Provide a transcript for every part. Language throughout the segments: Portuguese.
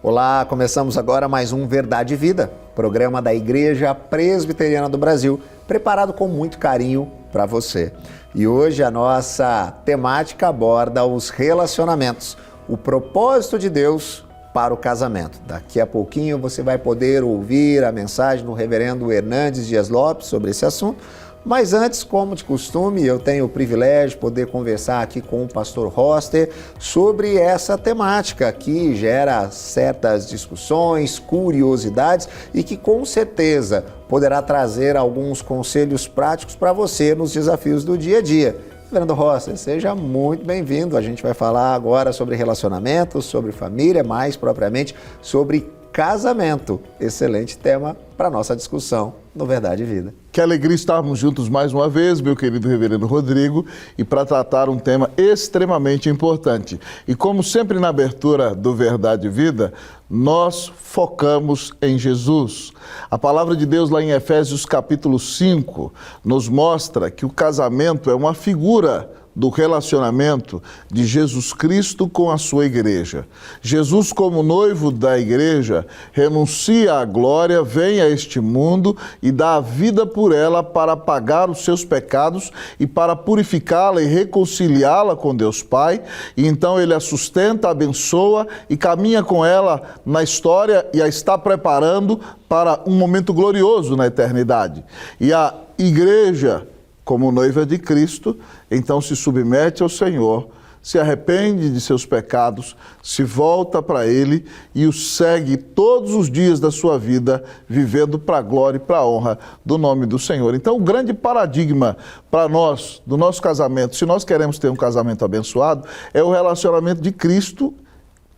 Olá, começamos agora mais um Verdade e Vida, programa da Igreja Presbiteriana do Brasil, preparado com muito carinho para você. E hoje a nossa temática aborda os relacionamentos, o propósito de Deus para o casamento. Daqui a pouquinho você vai poder ouvir a mensagem do reverendo Hernandes Dias Lopes sobre esse assunto. Mas antes, como de costume, eu tenho o privilégio de poder conversar aqui com o pastor Roster sobre essa temática que gera certas discussões, curiosidades e que com certeza poderá trazer alguns conselhos práticos para você nos desafios do dia a dia. Reverendo Roster, seja muito bem-vindo. A gente vai falar agora sobre relacionamentos, sobre família, mais propriamente sobre casamento. Excelente tema para a nossa discussão no Verdade e Vida. Que alegria estarmos juntos mais uma vez, meu querido reverendo Rodrigo, e para tratar um tema extremamente importante. E como sempre na abertura do Verdade e Vida, nós focamos em Jesus. A palavra de Deus lá em Efésios capítulo 5 nos mostra que o casamento é uma figura do relacionamento de Jesus Cristo com a sua igreja. Jesus, como noivo da igreja, renuncia à glória, vem a este mundo e dá a vida por ela para pagar os seus pecados e para purificá-la e reconciliá-la com Deus Pai. E então ele a sustenta, abençoa e caminha com ela na história e a está preparando para um momento glorioso na eternidade. E a igreja, como noiva de Cristo, então se submete ao Senhor, se arrepende de seus pecados, se volta para Ele e o segue todos os dias da sua vida, vivendo para a glória e para a honra do nome do Senhor. Então, o grande paradigma para nós, do nosso casamento, se nós queremos ter um casamento abençoado, é o relacionamento de Cristo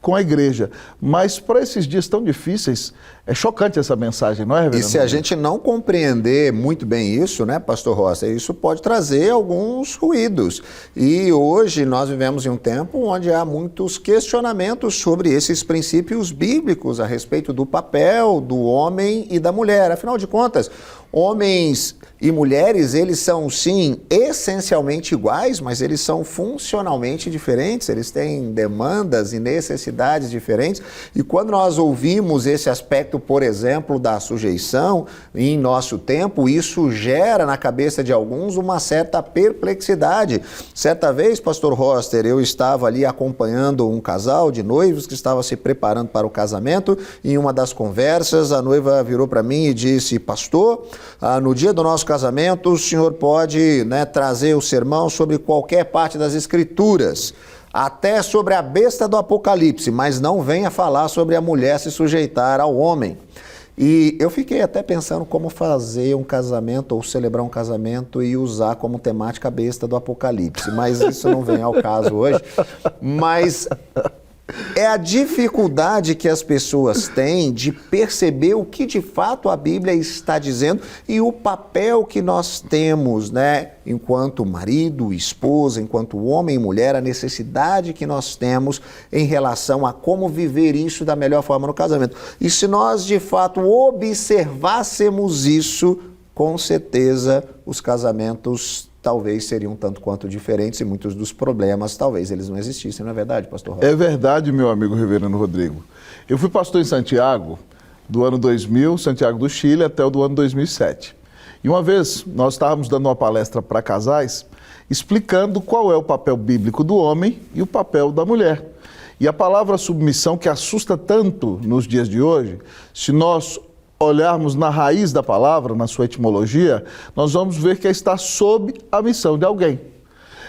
com a igreja. Mas para esses dias tão difíceis, é chocante essa mensagem, não é, reverendo? E se a gente não compreender muito bem isso, né, pastor Roça, isso pode trazer alguns ruídos. E hoje nós vivemos em um tempo onde há muitos questionamentos sobre esses princípios bíblicos a respeito do papel do homem e da mulher. Afinal de contas, homens e mulheres, eles são, sim, essencialmente iguais, mas eles são funcionalmente diferentes, eles têm demandas e necessidades diferentes. E quando nós ouvimos esse aspecto, por exemplo, da sujeição em nosso tempo, isso gera na cabeça de alguns uma certa perplexidade. Certa vez, pastor Roster, eu estava ali acompanhando um casal de noivos que estava se preparando para o casamento. Em uma das conversas, a noiva virou para mim e disse: pastor, no dia do nosso casamento, o senhor pode, trazer o sermão sobre qualquer parte das Escrituras, até sobre a besta do Apocalipse, mas não venha falar sobre a mulher se sujeitar ao homem. E eu fiquei até pensando como fazer um casamento ou celebrar um casamento e usar como temática a besta do Apocalipse, mas isso não vem ao caso hoje. Mas é a dificuldade que as pessoas têm de perceber o que de fato a Bíblia está dizendo e o papel que nós temos, enquanto marido, esposa, enquanto homem e mulher, a necessidade que nós temos em relação a como viver isso da melhor forma no casamento. E se nós de fato observássemos isso, com certeza os casamentos talvez seriam tanto quanto diferentes e muitos dos problemas talvez eles não existissem, não é verdade, pastor Rosa? É verdade, meu amigo reverendo Rodrigo. Eu fui pastor em Santiago do ano 2000, Santiago do Chile, até o do ano 2007. E uma vez nós estávamos dando uma palestra para casais, explicando qual é o papel bíblico do homem e o papel da mulher. E a palavra submissão, que assusta tanto nos dias de hoje, se nós olharmos na raiz da palavra, na sua etimologia, nós vamos ver que está sob a missão de alguém.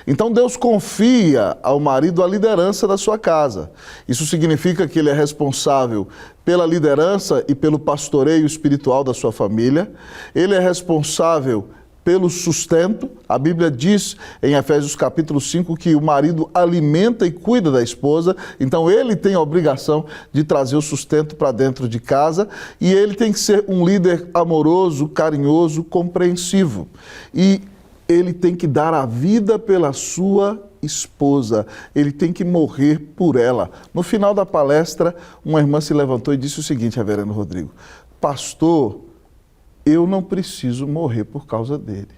Então Deus confia ao marido a liderança da sua casa. Isso significa que ele é responsável pela liderança e pelo pastoreio espiritual da sua família. Ele é responsável pelo sustento. A Bíblia diz em Efésios capítulo 5 que o marido alimenta e cuida da esposa, então ele tem a obrigação de trazer o sustento para dentro de casa e ele tem que ser um líder amoroso, carinhoso, compreensivo. E ele tem que dar a vida pela sua esposa, ele tem que morrer por ela. No final da palestra, uma irmã se levantou e disse o seguinte, reverendo Rodrigo: pastor, eu não preciso morrer por causa dele.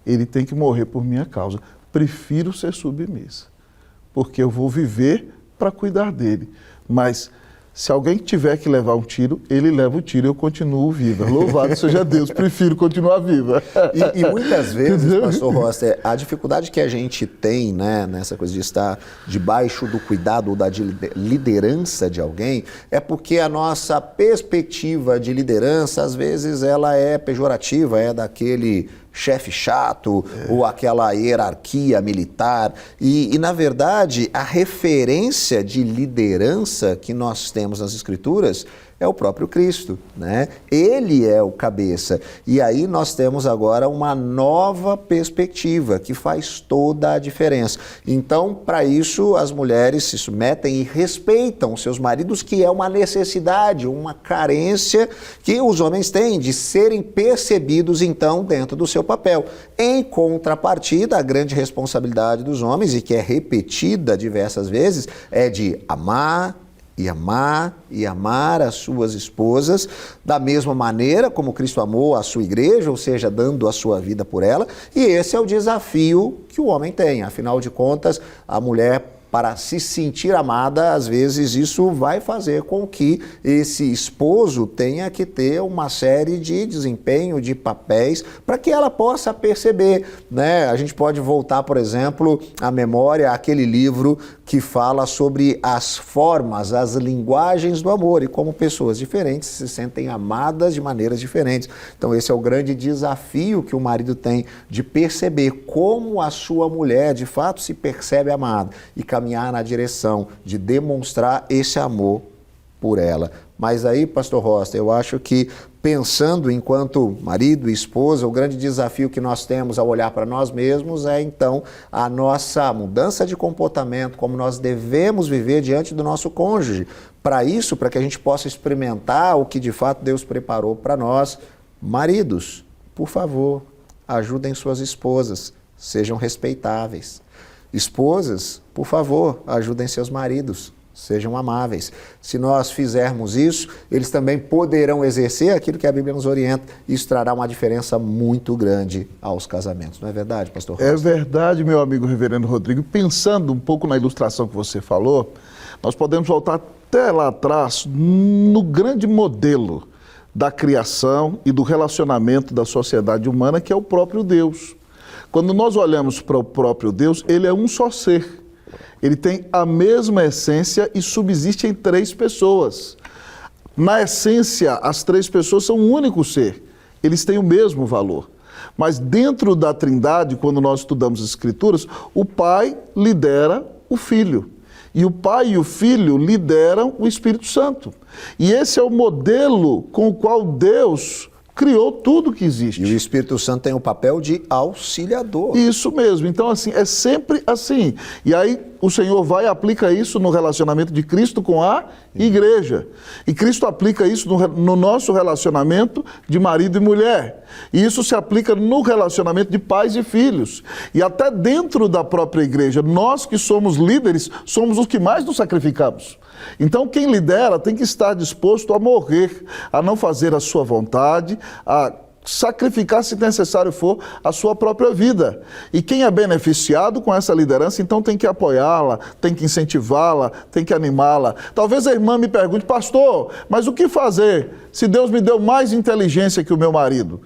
Ele tem que morrer por minha causa. Prefiro ser submissa, porque eu vou viver para cuidar dele. Mas Se alguém tiver que levar um tiro, ele leva o tiro e eu continuo viva. Louvado seja Deus, prefiro continuar viva. E muitas vezes, pastor Rosser, a dificuldade que a gente tem, né, nessa coisa de estar debaixo do cuidado ou da liderança de alguém, é porque a nossa perspectiva de liderança, às vezes, ela é pejorativa, é daquele chefe chato, ou aquela hierarquia militar. E, na verdade, a referência de liderança que nós temos nas Escrituras é o próprio Cristo, né? Ele é o cabeça. E aí nós temos agora uma nova perspectiva que faz toda a diferença. Então, para isso, as mulheres se submetem e respeitam seus maridos, que é uma necessidade, uma carência que os homens têm de serem percebidos, então, dentro do seu papel. Em contrapartida, a grande responsabilidade dos homens, e que é repetida diversas vezes, é de amar e amar e amar as suas esposas da mesma maneira como Cristo amou a sua igreja, ou seja, dando a sua vida por ela. E esse é o desafio que o homem tem. Afinal de contas, a mulher, para se sentir amada, às vezes isso vai fazer com que esse esposo tenha que ter uma série de desempenho, de papéis, para que ela possa perceber, né? A gente pode voltar, por exemplo, à memória, àquele livro que fala sobre as formas, as linguagens do amor e como pessoas diferentes se sentem amadas de maneiras diferentes. Então esse é o grande desafio que o marido tem, de perceber como a sua mulher de fato se percebe amada e caminhar na direção de demonstrar esse amor por ela. Mas aí, pastor Rosser, eu acho que pensando enquanto marido e esposa, o grande desafio que nós temos ao olhar para nós mesmos é então a nossa mudança de comportamento, como nós devemos viver diante do nosso cônjuge. Para isso, para que a gente possa experimentar o que de fato Deus preparou para nós, maridos, por favor, ajudem suas esposas, sejam respeitáveis. Esposas, por favor, ajudem seus maridos, sejam amáveis. Se nós fizermos isso, eles também poderão exercer aquilo que a Bíblia nos orienta, e isso trará uma diferença muito grande aos casamentos. Não é verdade, pastor Rosser? É verdade, meu amigo reverendo Rodrigo. Pensando um pouco na ilustração que você falou, nós podemos voltar até lá atrás, no grande modelo da criação e do relacionamento da sociedade humana, que é o próprio Deus. Quando nós olhamos para o próprio Deus, ele é um só ser. Ele tem a mesma essência e subsiste em três pessoas. Na essência, as três pessoas são um único ser. Eles têm o mesmo valor. Mas dentro da Trindade, quando nós estudamos as Escrituras, o Pai lidera o Filho. E o Pai e o Filho lideram o Espírito Santo. E esse é o modelo com o qual Deus criou tudo que existe. E o Espírito Santo tem o papel de auxiliador. Isso mesmo. Então, assim, é sempre assim. E aí o Senhor vai e aplica isso no relacionamento de Cristo com a igreja. E Cristo aplica isso no nosso relacionamento de marido e mulher. E isso se aplica no relacionamento de pais e filhos. E até dentro da própria igreja, nós que somos líderes, somos os que mais nos sacrificamos. Então, quem lidera tem que estar disposto a morrer, a não fazer a sua vontade, a sacrificar, se necessário for, a sua própria vida. E quem é beneficiado com essa liderança, então tem que apoiá-la, tem que incentivá-la, tem que animá-la. Talvez a irmã me pergunte, pastor, mas o que fazer se Deus me deu mais inteligência que o meu marido?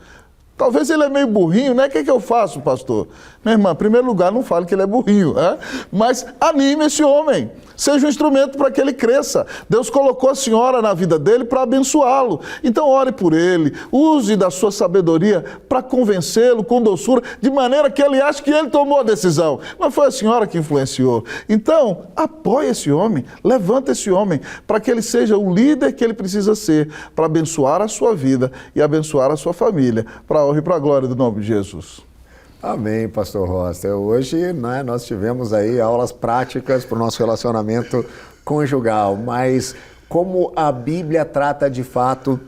Talvez ele é meio burrinho, né? O que eu faço, pastor? Minha irmã, em primeiro lugar, não fale que ele é burrinho, né? Mas anime esse homem. Seja um instrumento para que ele cresça. Deus colocou a senhora na vida dele para abençoá-lo. Então ore por ele, use da sua sabedoria para convencê-lo com doçura, de maneira que ele ache que ele tomou a decisão. Mas foi a senhora que influenciou. Então, apoie esse homem, levanta esse homem, para que ele seja o líder que ele precisa ser, para abençoar a sua vida e abençoar a sua família, para a honra e para a glória do nome de Jesus. Amém, pastor Rosser. Hoje, né, nós tivemos aí aulas práticas para o nosso relacionamento conjugal, mas como a Bíblia trata de fato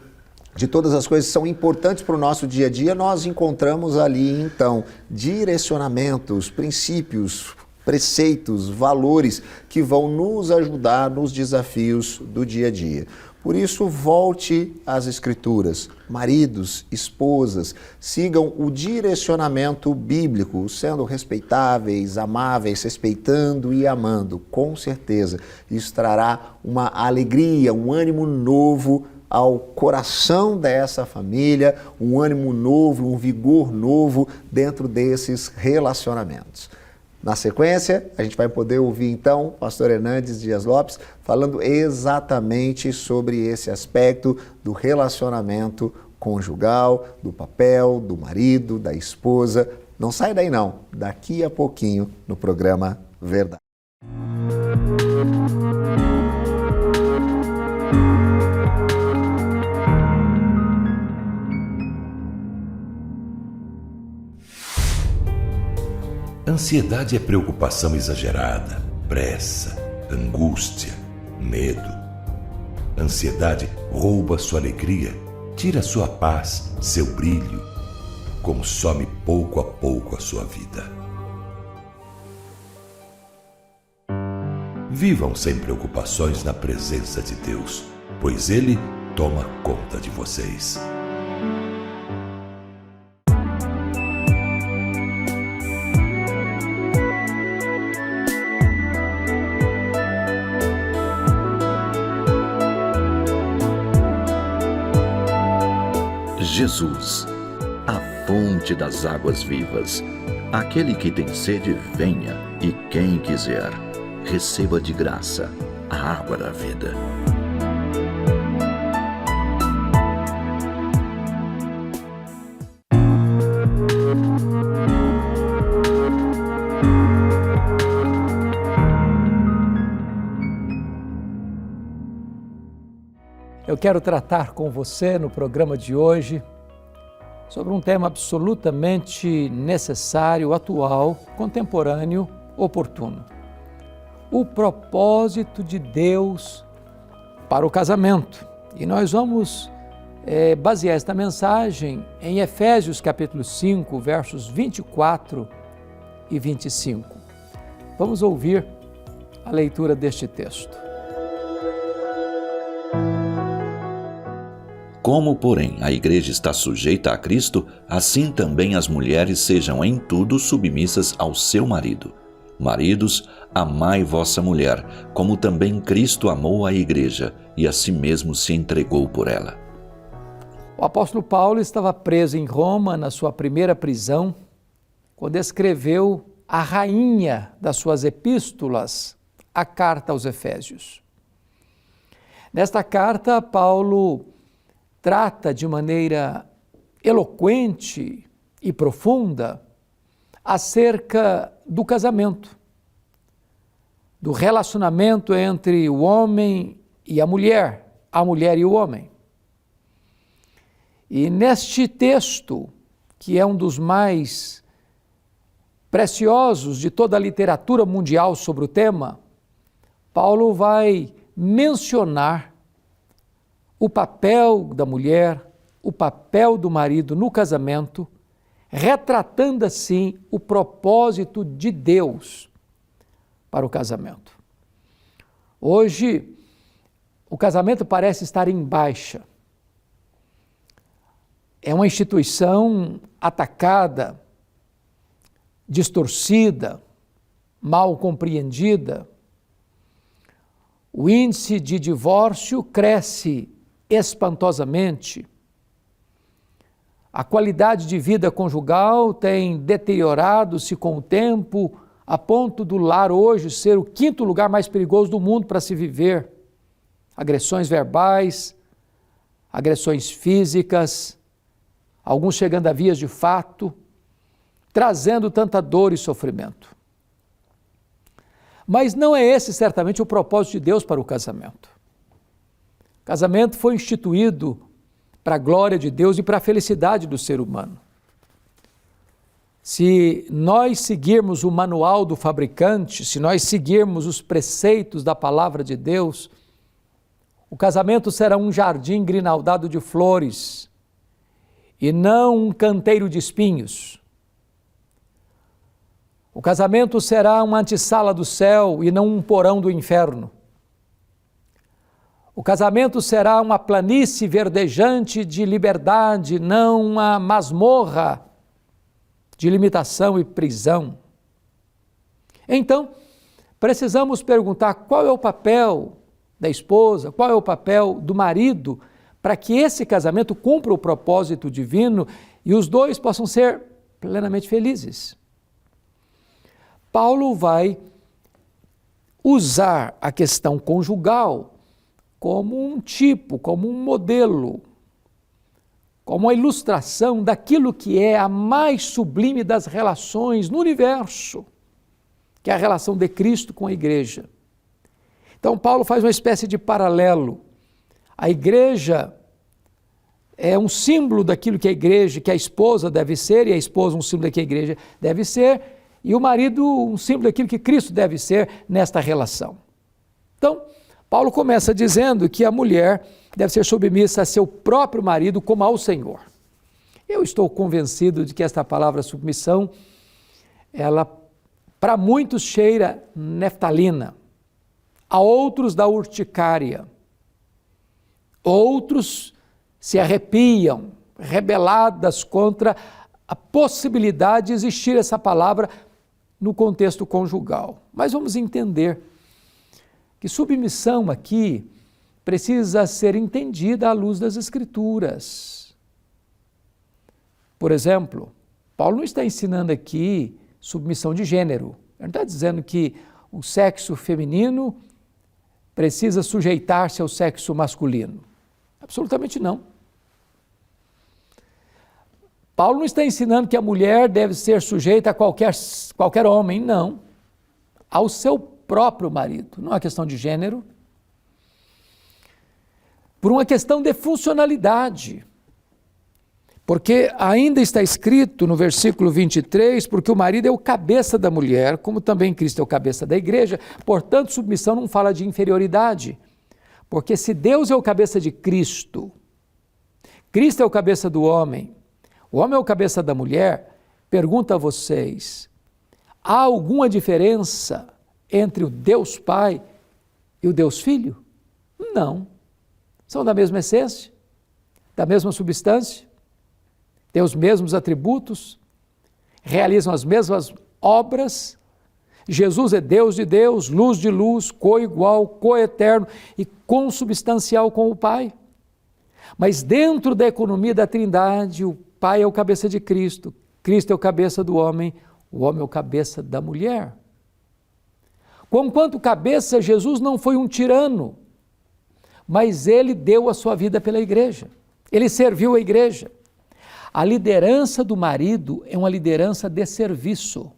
de todas as coisas que são importantes para o nosso dia a dia, nós encontramos ali, então, direcionamentos, princípios, preceitos, valores que vão nos ajudar nos desafios do dia a dia. Por isso, volte às Escrituras. Maridos, esposas, sigam o direcionamento bíblico, sendo respeitáveis, amáveis, respeitando e amando. Com certeza, isso trará uma alegria, um ânimo novo ao coração dessa família, um ânimo novo, um vigor novo dentro desses relacionamentos. Na sequência, a gente vai poder ouvir então o pastor Hernandes Dias Lopes falando exatamente sobre esse aspecto do relacionamento conjugal, do papel do marido, da esposa. Não sai daí não, daqui a pouquinho no programa Verdade. Ansiedade é preocupação exagerada, pressa, angústia, medo. Ansiedade rouba sua alegria, tira sua paz, seu brilho, consome pouco a pouco a sua vida. Vivam sem preocupações na presença de Deus, pois Ele toma conta de vocês. Jesus, a fonte das águas vivas. Aquele que tem sede, venha, e quem quiser, receba de graça a água da vida. Eu quero tratar com você no programa de hoje sobre um tema absolutamente necessário, atual, contemporâneo, oportuno. O propósito de Deus para o casamento. E nós vamos basear esta mensagem em Efésios capítulo 5, versos 24 e 25. Vamos ouvir a leitura deste texto. Como, porém, a igreja está sujeita a Cristo, assim também as mulheres sejam em tudo submissas ao seu marido. Maridos, amai vossa mulher, como também Cristo amou a igreja e a si mesmo se entregou por ela. O apóstolo Paulo estava preso em Roma, na sua primeira prisão, quando escreveu a rainha das suas epístolas, a carta aos Efésios. Nesta carta, Paulo trata de maneira eloquente e profunda acerca do casamento, do relacionamento entre o homem e a mulher e o homem. E neste texto, que é um dos mais preciosos de toda a literatura mundial sobre o tema, Paulo vai mencionar o papel da mulher, o papel do marido no casamento, retratando assim o propósito de Deus para o casamento. Hoje, o casamento parece estar em baixa. É uma instituição atacada, distorcida, mal compreendida. O índice de divórcio cresce espantosamente. A qualidade de vida conjugal tem deteriorado-se com o tempo, a ponto do lar hoje ser o 5º lugar mais perigoso do mundo para se viver. Agressões verbais, agressões físicas, alguns chegando a vias de fato, trazendo tanta dor e sofrimento. Mas não é esse certamente o propósito de Deus para o casamento. O casamento foi instituído para a glória de Deus e para a felicidade do ser humano. Se nós seguirmos o manual do fabricante, se nós seguirmos os preceitos da palavra de Deus, o casamento será um jardim grinaldado de flores e não um canteiro de espinhos. O casamento será uma antessala do céu e não um porão do inferno. O casamento será uma planície verdejante de liberdade, não uma masmorra de limitação e prisão. Então, precisamos perguntar qual é o papel da esposa, qual é o papel do marido, para que esse casamento cumpra o propósito divino e os dois possam ser plenamente felizes. Paulo vai usar a questão conjugal como um tipo, como um modelo, como uma ilustração daquilo que é a mais sublime das relações no universo, que é a relação de Cristo com a igreja. Então, Paulo faz uma espécie de paralelo. A igreja é um símbolo daquilo que a igreja, que a esposa deve ser, e a esposa um símbolo daquilo que a igreja deve ser, e o marido um símbolo daquilo que Cristo deve ser nesta relação. Então, Paulo começa dizendo que a mulher deve ser submissa a seu próprio marido como ao Senhor. Eu estou convencido de que esta palavra submissão, ela para muitos cheira neftalina, a outros dá urticária, outros se arrepiam, rebeladas contra a possibilidade de existir essa palavra no contexto conjugal. Mas vamos entender que submissão aqui precisa ser entendida à luz das Escrituras. Por exemplo, Paulo não está ensinando aqui submissão de gênero. Ele não está dizendo que o sexo feminino precisa sujeitar-se ao sexo masculino. Absolutamente não. Paulo não está ensinando que a mulher deve ser sujeita a qualquer homem, não. Ao seu próprio marido. Não é uma questão de gênero. Por uma questão de funcionalidade. Porque ainda está escrito no versículo 23, porque o marido é o cabeça da mulher, como também Cristo é o cabeça da igreja, portanto, submissão não fala de inferioridade. Porque se Deus é o cabeça de Cristo, Cristo é o cabeça do homem, o homem é o cabeça da mulher, pergunto a vocês, há alguma diferença entre o Deus Pai e o Deus Filho? Não. São da mesma essência, da mesma substância, têm os mesmos atributos, realizam as mesmas obras. Jesus é Deus de Deus, luz de luz, coigual, coeterno e consubstancial com o Pai. Mas dentro da economia da Trindade, o Pai é o cabeça de Cristo, Cristo é o cabeça do homem, o homem é o cabeça da mulher. Conquanto cabeça, Jesus não foi um tirano, mas ele deu a sua vida pela igreja, ele serviu a igreja. A liderança do marido é uma liderança de serviço,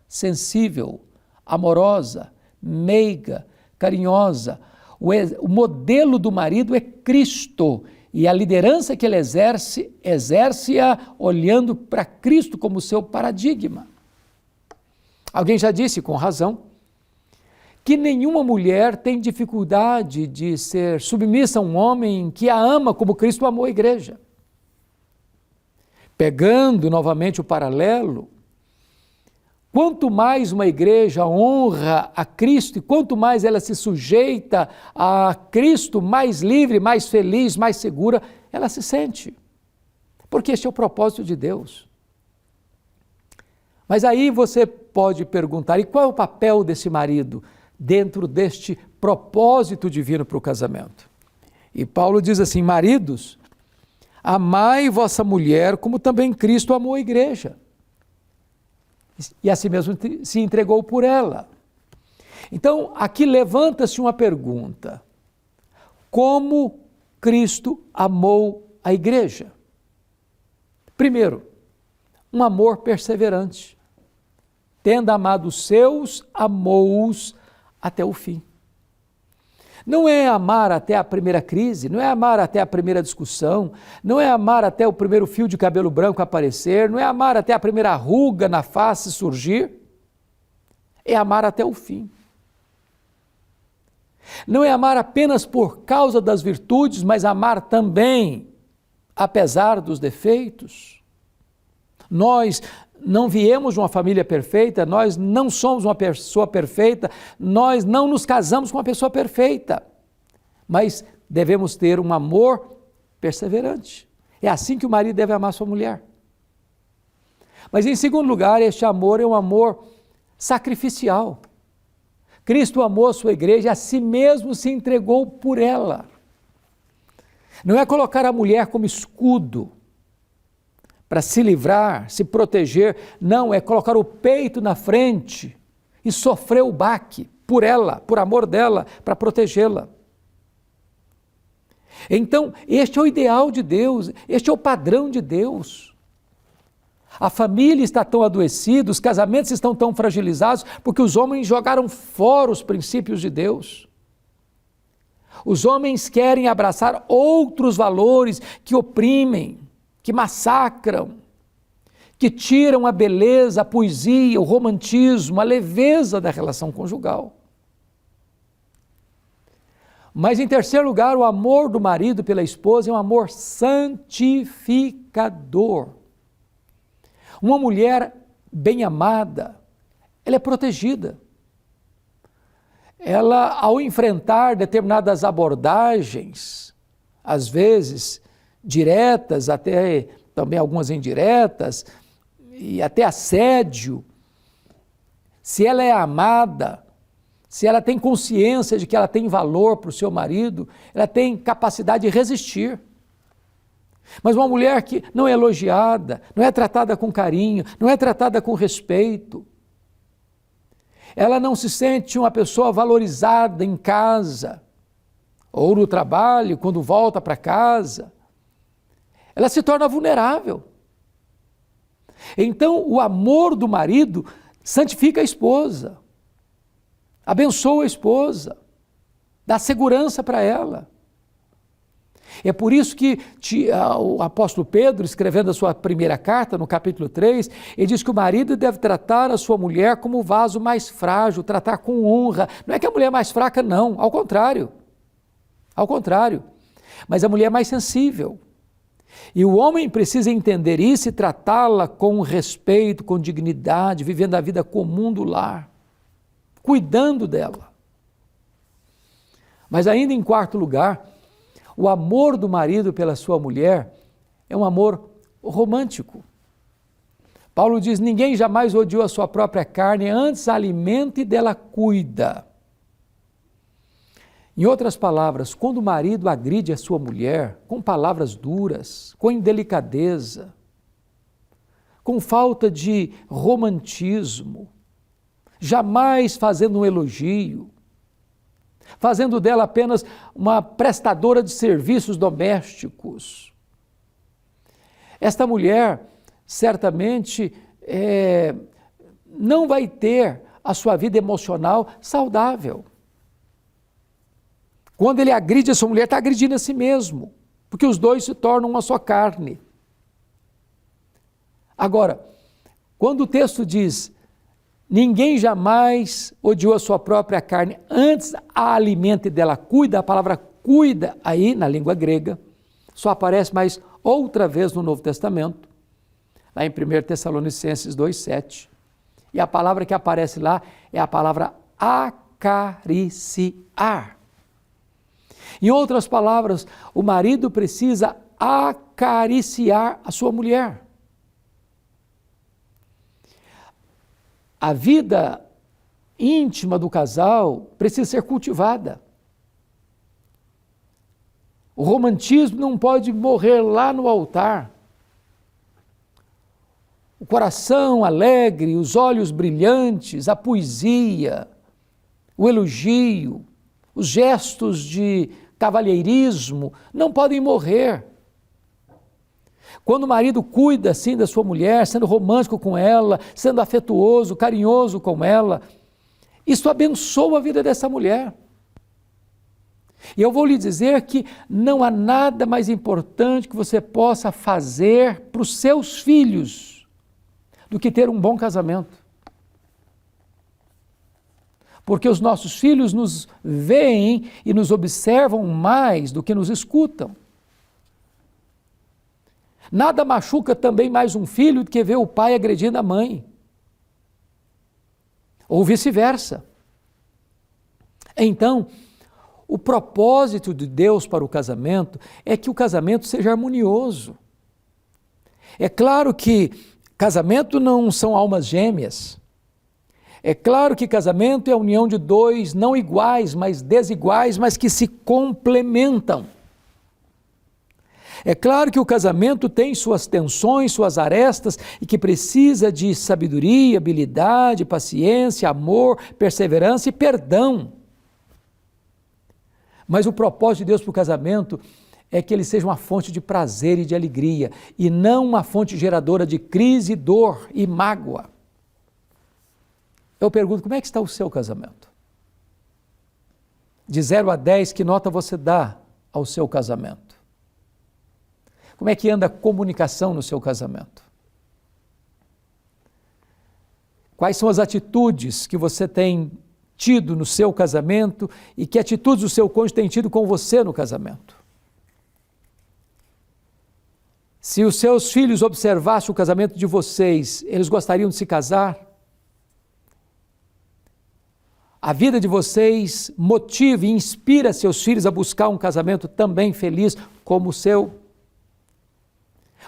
sensível, amorosa, meiga, carinhosa. O modelo do marido é Cristo e a liderança que ele exerce-a olhando para Cristo como seu paradigma. Alguém já disse, com razão, que nenhuma mulher tem dificuldade de ser submissa a um homem que a ama como Cristo amou a igreja. Pegando novamente o paralelo, quanto mais uma igreja honra a Cristo e quanto mais ela se sujeita a Cristo, mais livre, mais feliz, mais segura ela se sente. Porque este é o propósito de Deus. Mas aí você pode perguntar, e qual é o papel desse marido dentro deste propósito divino para o casamento? E Paulo diz assim, maridos, amai vossa mulher como também Cristo amou a igreja. E assim mesmo se entregou por ela. Então, aqui levanta-se uma pergunta. Como Cristo amou a igreja? Primeiro, um amor perseverante. Tendo amado os seus, amou-os até o fim. Não é amar até a primeira crise, não é amar até a primeira discussão, não é amar até o primeiro fio de cabelo branco aparecer, não é amar até a primeira ruga na face surgir, é amar até o fim. Não é amar apenas por causa das virtudes, mas amar também apesar dos defeitos. Nós não viemos de uma família perfeita, nós não somos uma pessoa perfeita, nós não nos casamos com uma pessoa perfeita. Mas devemos ter um amor perseverante. É assim que o marido deve amar sua mulher. Mas em segundo lugar, este amor é um amor sacrificial. Cristo amou a sua igreja e a si mesmo se entregou por ela. Não é colocar a mulher como escudo para se livrar, se proteger. Não, é colocar o peito na frente e sofrer o baque por ela, por amor dela, para protegê-la. Então, este é o ideal de Deus, este é o padrão de Deus. A família está tão adoecida, os casamentos estão tão fragilizados, porque os homens jogaram fora os princípios de Deus. Os homens querem abraçar outros valores que oprimem, que massacram, que tiram a beleza, a poesia, o romantismo, a leveza da relação conjugal. Mas, em terceiro lugar, o amor do marido pela esposa é um amor santificador. Uma mulher bem amada, ela é protegida. Ela, ao enfrentar determinadas abordagens, às vezes diretas, até também algumas indiretas, e até assédio, se ela é amada, se ela tem consciência de que ela tem valor para o seu marido, ela tem capacidade de resistir. Mas uma mulher que não é elogiada, não é tratada com carinho, não é tratada com respeito, ela não se sente uma pessoa valorizada em casa, ou no trabalho, quando volta para casa, ela se torna vulnerável. Então, o amor do marido santifica a esposa, abençoa a esposa, dá segurança para ela. É por isso que o apóstolo Pedro, escrevendo a sua primeira carta, no capítulo 3, ele diz que o marido deve tratar a sua mulher como o vaso mais frágil, tratar com honra. Não é que a mulher é mais fraca, não, ao contrário. Ao contrário. Mas a mulher é mais sensível. E o homem precisa entender isso e tratá-la com respeito, com dignidade, vivendo a vida comum do lar, cuidando dela. Mas ainda em quarto lugar, o amor do marido pela sua mulher é um amor romântico. Paulo diz, ninguém jamais odiou a sua própria carne, antes a alimenta e dela cuida. Em outras palavras, quando o marido agride a sua mulher com palavras duras, com indelicadeza, com falta de romantismo, jamais fazendo um elogio, fazendo dela apenas uma prestadora de serviços domésticos, esta mulher certamente não vai ter a sua vida emocional saudável. Quando ele agride a sua mulher, está agredindo a si mesmo, porque os dois se tornam uma só carne. Agora, quando o texto diz, ninguém jamais odiou a sua própria carne, antes a alimenta e dela cuida, a palavra cuida aí, na língua grega, só aparece mais outra vez no Novo Testamento, lá em 1 Tessalonicenses 2,7. E a palavra que aparece lá é a palavra acariciar. Em outras palavras, o marido precisa acariciar a sua mulher. A vida íntima do casal precisa ser cultivada. O romantismo não pode morrer lá no altar. O coração alegre, os olhos brilhantes, a poesia, o elogio, os gestos de cavalheirismo não podem morrer. Quando o marido cuida assim da sua mulher, sendo romântico com ela, sendo afetuoso, carinhoso com ela, isso abençoa a vida dessa mulher. E eu vou lhe dizer que não há nada mais importante que você possa fazer para os seus filhos do que ter um bom casamento. Porque os nossos filhos nos veem e nos observam mais do que nos escutam. Nada machuca também mais um filho do que ver o pai agredindo a mãe. Ou vice-versa. Então, O propósito de Deus para o casamento é que o casamento seja harmonioso. É claro que casamento não são almas gêmeas. É claro que casamento é a união de dois não iguais, mas desiguais, mas que se complementam. É claro que o casamento tem suas tensões, suas arestas e que precisa de sabedoria, habilidade, paciência, amor, perseverança e perdão. Mas o propósito de Deus para o casamento é que ele seja uma fonte de prazer e de alegria e não uma fonte geradora de crise, dor e mágoa. Eu pergunto, como é que está o seu casamento? De 0 a 10, que nota você dá ao seu casamento? Como é que anda a comunicação no seu casamento? Quais são as atitudes que você tem tido no seu casamento e que atitudes o seu cônjuge tem tido com você no casamento? Se os seus filhos observassem o casamento de vocês, eles gostariam de se casar? A vida de vocês motiva e inspira seus filhos a buscar um casamento também feliz como o seu?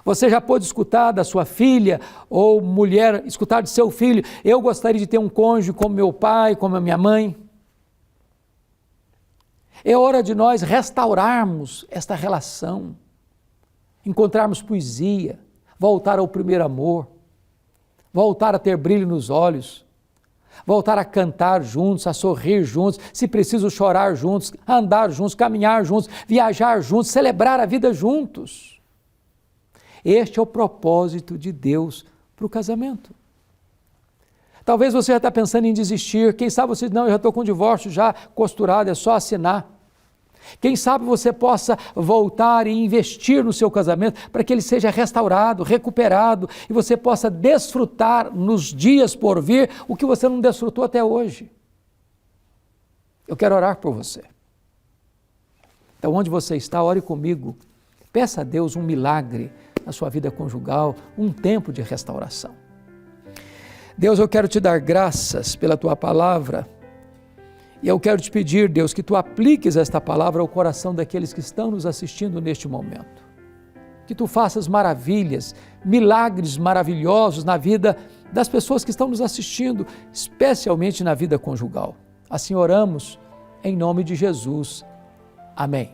Você já pôde escutar da sua filha ou mulher, escutar de seu filho, eu gostaria de ter um cônjuge como meu pai, como a minha mãe? É hora de nós restaurarmos esta relação, encontrarmos poesia, voltar ao primeiro amor, voltar a ter brilho nos olhos, voltar a cantar juntos, a sorrir juntos, se preciso chorar juntos, andar juntos, caminhar juntos, viajar juntos, celebrar a vida juntos. Este é o propósito de Deus para o casamento. Talvez você já está pensando em desistir, quem sabe você diz, não, eu já estou com o divórcio já costurado, é só assinar. Quem sabe você possa voltar e investir no seu casamento para que ele seja restaurado, recuperado e você possa desfrutar nos dias por vir o que você não desfrutou até hoje. Eu quero orar por você. Então, onde você está, ore comigo. Peça a Deus um milagre na sua vida conjugal, um tempo de restauração. Deus, eu quero te dar graças pela tua palavra. E eu quero te pedir, Deus, que tu apliques esta palavra ao coração daqueles que estão nos assistindo neste momento. Que tu faças maravilhas, milagres maravilhosos na vida das pessoas que estão nos assistindo, especialmente na vida conjugal. Assim oramos, em nome de Jesus. Amém.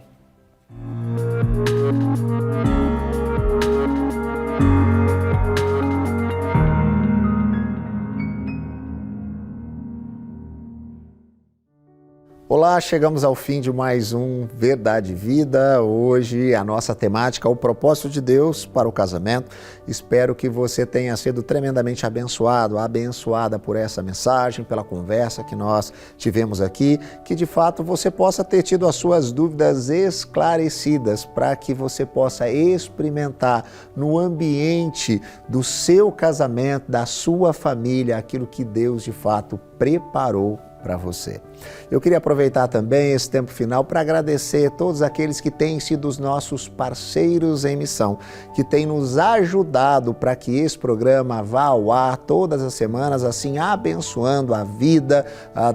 Olá, chegamos ao fim de mais um Verdade e Vida. Hoje a nossa temática é o propósito de Deus para o casamento. Espero que você tenha sido tremendamente abençoado, abençoada por essa mensagem, pela conversa que nós tivemos aqui, que de fato você possa ter tido as suas dúvidas esclarecidas para que você possa experimentar no ambiente do seu casamento, da sua família, aquilo que Deus de fato preparou para você. Eu queria aproveitar também esse tempo final para agradecer todos aqueles que têm sido os nossos parceiros em missão, que têm nos ajudado para que esse programa vá ao ar todas as semanas, assim abençoando a vida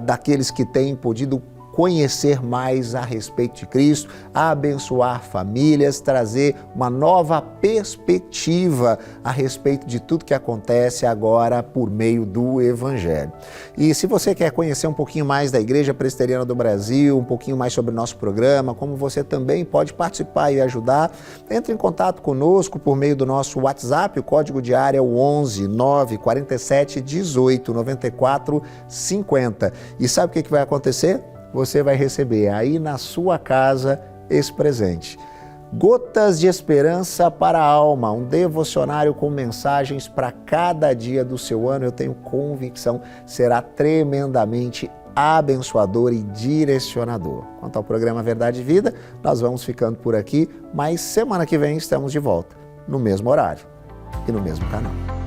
daqueles que têm podido conhecer mais a respeito de Cristo, abençoar famílias, trazer uma nova perspectiva a respeito de tudo que acontece agora por meio do Evangelho. E se você quer conhecer um pouquinho mais da Igreja Presbiteriana do Brasil, um pouquinho mais sobre o nosso programa, como você também pode participar e ajudar, entre em contato conosco por meio do nosso WhatsApp, o código de área é o 11 947 18 94 50. E sabe o que vai acontecer? Você vai receber aí na sua casa esse presente. Gotas de Esperança para a Alma, um devocionário com mensagens para cada dia do seu ano. Eu tenho convicção, será tremendamente abençoador e direcionador. Quanto ao programa Verdade e Vida, nós vamos ficando por aqui, mas semana que vem estamos de volta, no mesmo horário e no mesmo canal.